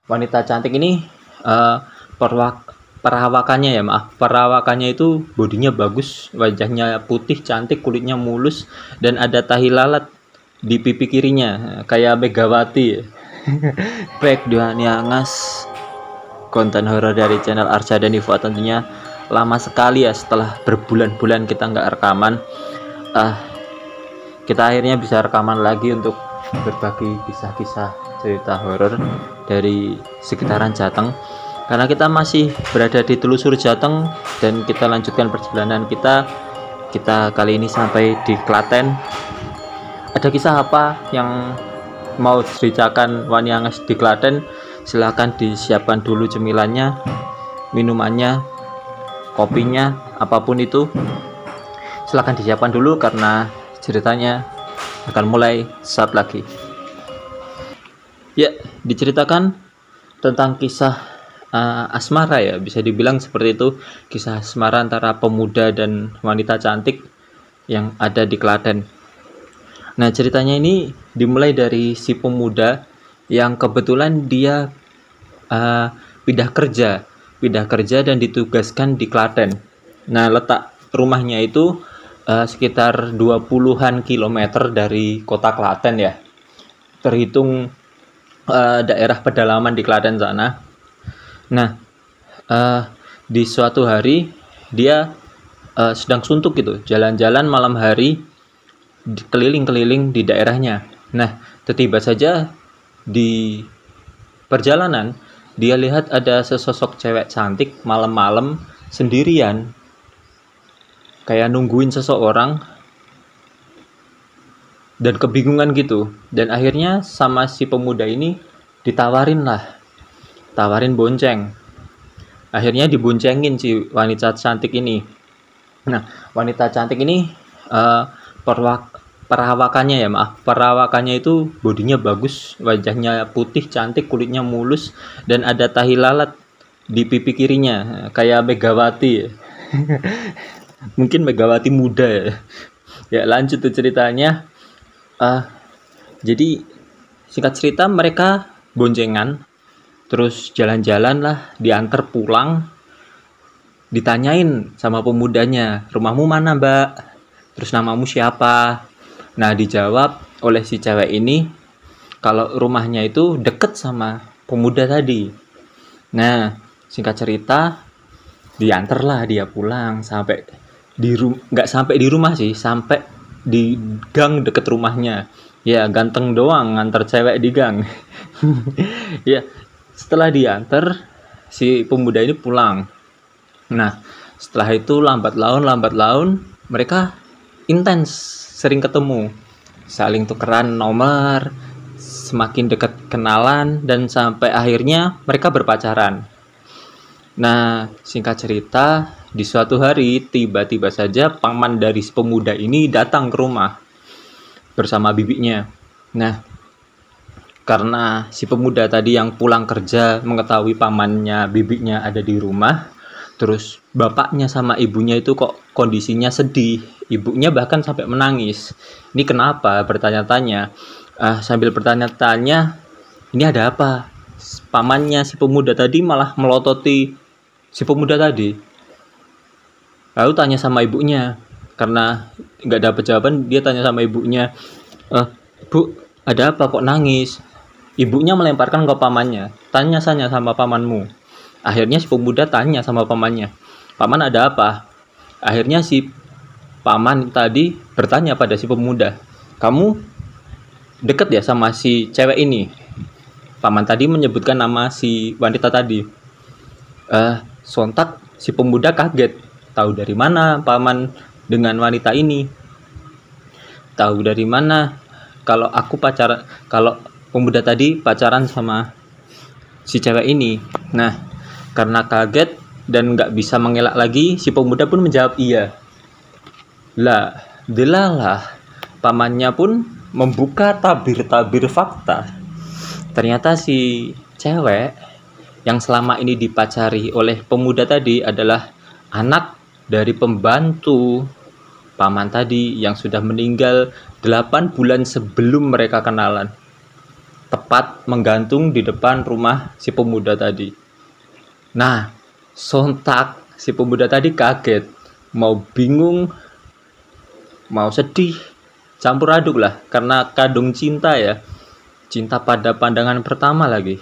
wanita cantik ini eh, perawakannya ya maaf perawakannya itu bodinya bagus, wajahnya putih cantik, kulitnya mulus, dan ada tahi lalat di pipi kirinya kayak Megawati. Back dengan Niangas, konten horor dari channel Arca dan Ivo. Tentunya lama sekali ya, setelah berbulan-bulan kita nggak rekaman. Kita akhirnya bisa rekaman lagi untuk berbagi kisah-kisah cerita horor dari sekitaran Jateng, karena kita masih berada di telusur Jateng dan kita lanjutkan perjalanan kita kali ini sampai di Klaten. Ada kisah apa yang mau ceritakan Wanianges di Klaten? Silahkan disiapkan dulu cemilannya, minumannya, kopinya, apapun itu silahkan disiapkan dulu karena ceritanya akan mulai saat lagi. Ya, diceritakan tentang kisah asmara ya, bisa dibilang seperti itu, kisah asmara antara pemuda dan wanita cantik yang ada di Klaten. Nah, ceritanya ini dimulai dari si pemuda yang kebetulan dia pindah kerja dan ditugaskan di Klaten. Nah, letak rumahnya itu sekitar 20-an kilometer dari kota Klaten ya, terhitung daerah pedalaman di Klaten sana. Nah, di suatu hari dia sedang suntuk gitu, jalan-jalan malam hari, keliling-keliling di daerahnya. Nah, tiba saja di perjalanan dia lihat ada sesosok cewek cantik malam-malam sendirian, kayak nungguin seseorang, dan kebingungan gitu. Dan akhirnya sama si pemuda ini tawarin bonceng. Akhirnya diboncengin si wanita cantik ini. Nah, wanita cantik ini perawakannya itu bodinya bagus, wajahnya putih cantik, kulitnya mulus, dan ada tahi lalat di pipi kirinya kayak Megawati. Mungkin Megawati muda ya. Ya, lanjut tuh ceritanya. Jadi singkat cerita, mereka boncengan, terus jalan-jalan lah, diantar pulang. Ditanyain sama pemudanya, rumahmu mana mbak, terus namamu siapa. Nah, dijawab oleh si cewek ini kalau rumahnya itu deket sama pemuda tadi. Nah, singkat cerita, diantarlah dia pulang sampai nggak sampai di rumah sih, sampai di gang deket rumahnya. Ya, ganteng doang nganter cewek di gang. Ya, setelah diantar, si pemuda ini pulang. Nah, setelah itu lambat laun mereka intens sering ketemu, saling tukeran nomor, semakin dekat kenalan, dan sampai akhirnya mereka berpacaran. Nah, singkat cerita, di suatu hari tiba-tiba saja paman dari si pemuda ini datang ke rumah bersama bibinya. Nah, karena si pemuda tadi yang pulang kerja mengetahui pamannya, bibinya ada di rumah, terus bapaknya sama ibunya itu kok kondisinya sedih. Ibunya bahkan sampai menangis. Ini kenapa? Bertanya-tanya. Sambil bertanya-tanya, ini ada apa? Pamannya si pemuda tadi malah melototi si pemuda tadi. Lalu tanya sama ibunya. Karena nggak dapat jawaban, dia tanya sama ibunya, Bu, ada apa kok nangis? Ibunya melemparkan ke pamannya. Tanya saja sama pamanmu. Akhirnya si pemuda tanya sama pamannya, paman ada apa? Akhirnya si paman tadi bertanya pada si pemuda, kamu deket ya sama si cewek ini? Paman tadi menyebutkan nama si wanita tadi. Sontak si pemuda kaget. Tahu dari mana paman dengan wanita ini? Tahu dari mana kalau pemuda tadi pacaran sama si cewek ini? Nah, karena kaget dan nggak bisa mengelak lagi, si pemuda pun menjawab iya. Lah, delalah, pamannya pun membuka tabir-tabir fakta. Ternyata si cewek yang selama ini dipacari oleh pemuda tadi adalah anak dari pembantu paman tadi yang sudah meninggal 8 bulan sebelum mereka kenalan. tepat menggantung di depan rumah si pemuda tadi. Nah, sontak si pemuda tadi kaget, mau bingung, mau sedih, campur aduk lah, karena kadung cinta ya, cinta pada pandangan pertama lagi.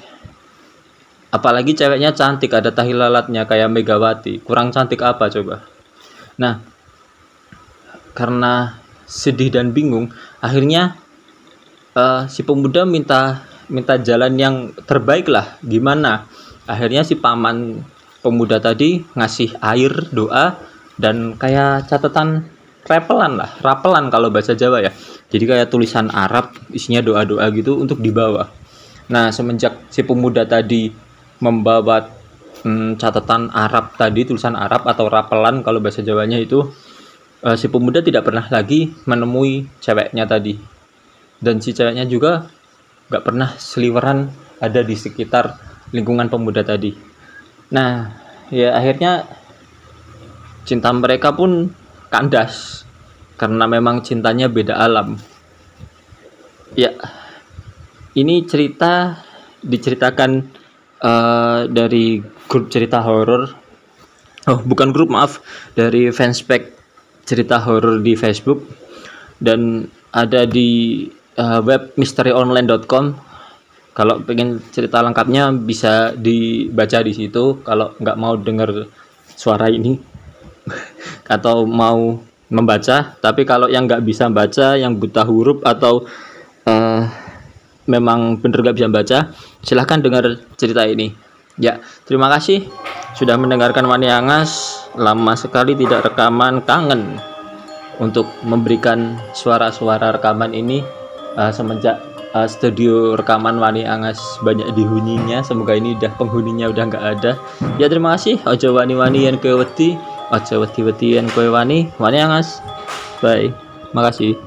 Apalagi ceweknya cantik, ada tahi lalatnya kayak Megawati, kurang cantik apa coba. Nah, karena sedih dan bingung, akhirnya si pemuda minta jalan yang terbaik lah. Gimana? Akhirnya si paman pemuda tadi ngasih air, doa, dan kayak catatan rapelan kalau bahasa Jawa ya. Jadi kayak tulisan Arab, isinya doa-doa gitu untuk dibawa. Nah, semenjak si pemuda tadi membawa catatan Arab tadi, tulisan Arab atau rapelan kalau bahasa Jawanya itu, si pemuda tidak pernah lagi menemui ceweknya tadi. Dan si ceweknya juga gak pernah seliweran ada di sekitar lingkungan pemuda tadi. Nah, ya akhirnya cinta mereka pun kandas karena memang cintanya beda alam. Ya, ini cerita diceritakan dari grup cerita horor. Oh, bukan grup, maaf, dari fanspage cerita horor di Facebook, dan ada di web misterionline.com. Kalau pengen cerita lengkapnya bisa dibaca di situ. Kalau nggak mau dengar suara ini atau mau membaca, tapi kalau yang nggak bisa baca, yang buta huruf atau memang bener nggak bisa baca, silahkan dengar cerita ini. Ya, terima kasih sudah mendengarkan Wani Angas. Lama sekali tidak rekaman, kangen untuk memberikan suara-suara rekaman ini semenjak studio rekaman Wani Angas banyak dihuninya. Semoga ini penghuninya udah nggak ada. Ya, terima kasih. Ojo wani-wani yang kowe wedi, ojo wedi-wedi yang kowe wani. Wani Angas, bye, makasih.